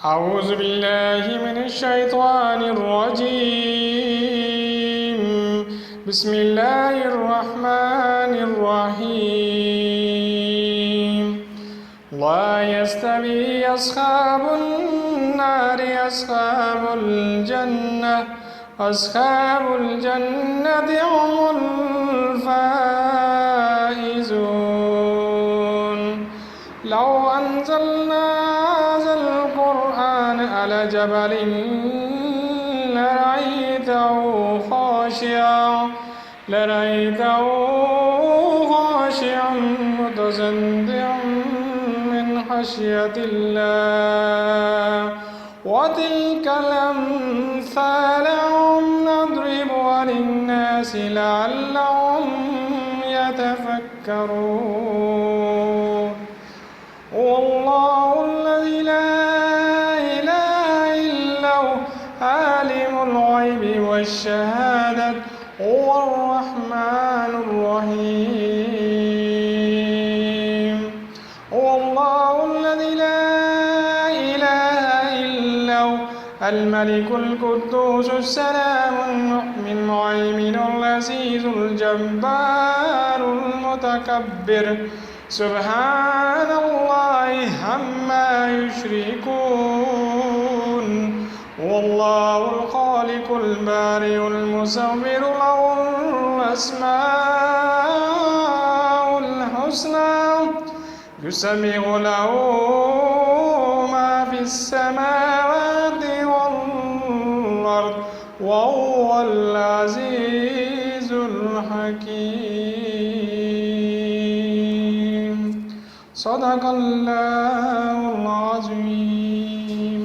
أعوذ بالله من الشيطان الرجيم. بسم الله الرحمن الرحيم. لا يستوي أصحاب النار أصحاب الجنة هم الفائزون. لو أنزلنا هذا القرآن على جبل لرأيته خاشعا متصدعا من خشية الله. وتلك الأمثال نضربها للناس لعلهم يتفكرون. والله الذي لا إله إلا هو عالم الغيب والشهادة هو الرحمن الرحيم. والله الذي لا إله إلا هو الملك القدوس السلام المؤمن المهيمن العزيز الجبار المتكبر سبحان الله عما يشركون. والله الخالق البارئ المصور له الأسماء الحسنى يسبح له ما في السماوات والأرض وهو العزيز الحكيم. صدق الله العظيم.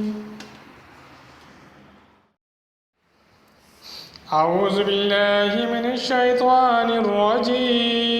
أعوذ بالله من الشيطان الرجيم.